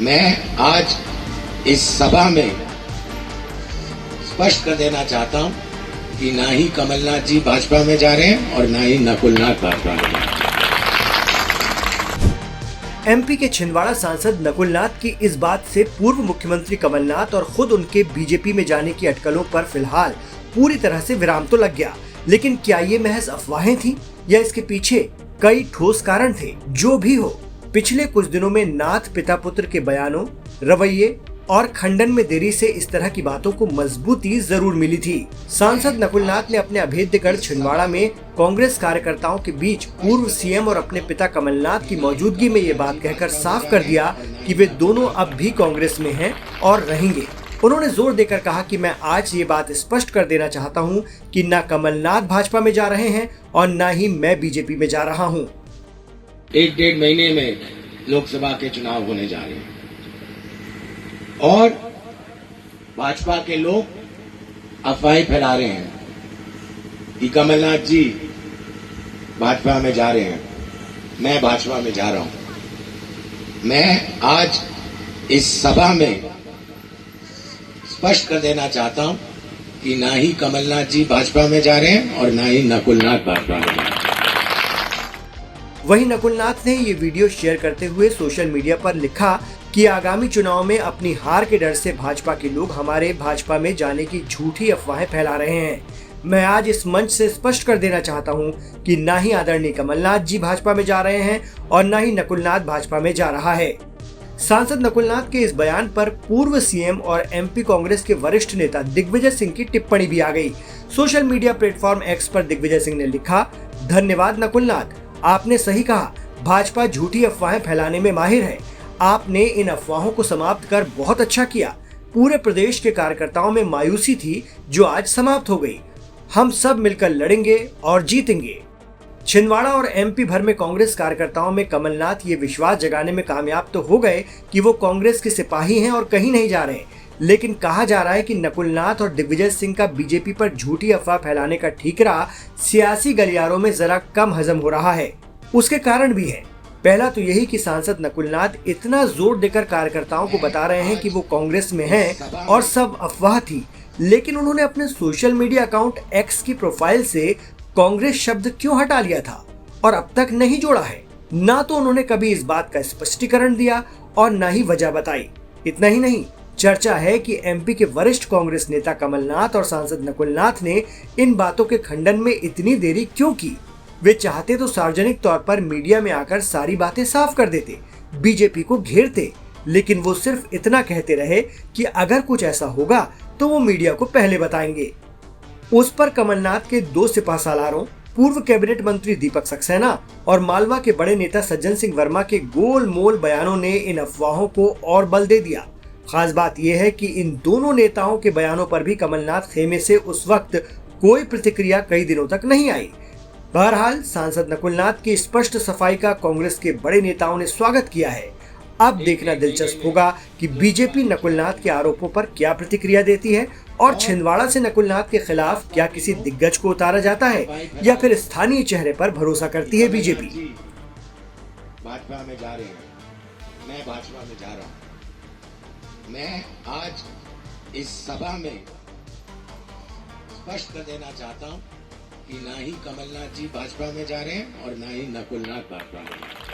मैं आज इस सभा में स्पष्ट कर देना चाहता हूं कि ना ही कमलनाथ जी भाजपा में जा रहे हैं और ना ही नकुलनाथ भाजपा में जा रहे हैं। एमपी के छिंदवाड़ा सांसद नकुलनाथ की इस बात से पूर्व मुख्यमंत्री कमलनाथ और खुद उनके बीजेपी में जाने की अटकलों पर फिलहाल पूरी तरह से विराम तो लग गया, लेकिन क्या ये महज अफवाहें थी या इसके पीछे कई ठोस कारण थे? जो भी हो, पिछले कुछ दिनों में नाथ पिता पुत्र के बयानों, रवैये और खंडन में देरी से इस तरह की बातों को मजबूती जरूर मिली थी। सांसद नकुलनाथ ने अपने अभेद्यगढ़ छिंदवाड़ा में कांग्रेस कार्यकर्ताओं के बीच पूर्व सीएम और अपने पिता कमलनाथ की मौजूदगी में ये बात कहकर साफ कर दिया कि वे दोनों अब भी कांग्रेस में हैं और रहेंगे। उन्होंने जोर देकर कहा कि मैं आज ये बात स्पष्ट कर देना चाहता हूं कि न कमलनाथ भाजपा में जा रहे हैं और न ही मैं बीजेपी में जा रहा हूं। 1-1.5 महीने में लोकसभा के चुनाव होने जा रहे हैं और भाजपा के लोग अफवाहें फैला रहे हैं कि कमलनाथ जी भाजपा में जा रहे हैं, मैं भाजपा में जा रहा हूं। मैं आज इस सभा में स्पष्ट कर देना चाहता हूं कि ना ही कमलनाथ जी भाजपा में जा रहे हैं और ना ही नकुलनाथ भाजपा में जा रहे हैं। वहीं नकुलनाथ ने ये वीडियो शेयर करते हुए सोशल मीडिया पर लिखा कि आगामी चुनाव में अपनी हार के डर से भाजपा के लोग हमारे भाजपा में जाने की झूठी अफवाहें फैला रहे हैं। मैं आज इस मंच से स्पष्ट कर देना चाहता हूं कि ना ही आदरणीय कमलनाथ जी भाजपा में जा रहे हैं और ना ही नकुलनाथ भाजपा में जा रहा है। सांसद नकुलनाथ के इस बयान पर पूर्व सीएम और एमपी कांग्रेस के वरिष्ठ नेता दिग्विजय सिंह की टिप्पणी भी आ गई। सोशल मीडिया प्लेटफॉर्म एक्स पर दिग्विजय सिंह ने लिखा, धन्यवाद नकुलनाथ, आपने सही कहा, भाजपा झूठी अफवाहें फैलाने में माहिर है। आपने इन अफवाहों को समाप्त कर बहुत अच्छा किया। पूरे प्रदेश के कार्यकर्ताओं में मायूसी थी जो आज समाप्त हो गई। हम सब मिलकर लड़ेंगे और जीतेंगे। छिंदवाड़ा और एमपी भर में कांग्रेस कार्यकर्ताओं में कमलनाथ ये विश्वास जगाने में कामयाब तो हो गए कि वो कांग्रेस के सिपाही हैं और कहीं नहीं जा रहे, लेकिन कहा जा रहा है कि नकुलनाथ और दिग्विजय सिंह का बीजेपी पर झूठी अफवाह फैलाने का ठीकरा सियासी गलियारों में जरा कम हजम हो रहा है। उसके कारण भी है। पहला तो यही कि सांसद नकुलनाथ इतना जोर देकर कार्यकर्ताओं को बता रहे हैं कि वो कांग्रेस में हैं और सब अफवाह थी, लेकिन उन्होंने अपने सोशल मीडिया अकाउंट एक्स की प्रोफाइल से कांग्रेस शब्द क्यों हटा लिया था और अब तक नहीं जोड़ा है। ना तो उन्होंने कभी इस बात का स्पष्टीकरण दिया और न ही वजह बताई। इतना ही नहीं, चर्चा है कि एमपी के वरिष्ठ कांग्रेस नेता कमलनाथ और सांसद नकुलनाथ ने इन बातों के खंडन में इतनी देरी क्यों की। वे चाहते तो सार्वजनिक तौर पर मीडिया में आकर सारी बातें साफ कर देते, बीजेपी को घेरते, लेकिन वो सिर्फ इतना कहते रहे कि अगर कुछ ऐसा होगा तो वो मीडिया को पहले बताएंगे। उस पर कमलनाथ के 2 सिपहसालारों, पूर्व कैबिनेट मंत्री दीपक सक्सेना और मालवा के बड़े नेता सज्जन सिंह वर्मा के गोलमोल बयानों ने इन अफवाहों को और बल दे दिया। खास बात यह है कि इन दोनों नेताओं के बयानों पर भी कमलनाथ खेमे से उस वक्त कोई प्रतिक्रिया कई दिनों तक नहीं आई। बहरहाल सांसद नकुलनाथ की स्पष्ट सफाई का कांग्रेस के बड़े नेताओं ने स्वागत किया है। अब देखना दिलचस्प होगा कि बीजेपी नकुलनाथ के आरोपों पर क्या प्रतिक्रिया देती है और छिंदवाड़ा से नकुलनाथ के खिलाफ क्या किसी दिग्गज को उतारा जाता है या फिर स्थानीय चेहरे पर भरोसा करती है बीजेपी। भाजपा में जा रहे हैं, मैं भाजपा में जा रहा हूं। मैं आज इस सभा में स्पष्ट कर देना चाहता हूं कि ना ही कमलनाथ जी भाजपा में जा रहे हैं और ना ही नकुलनाथ भाजपा में जा रहे हैं।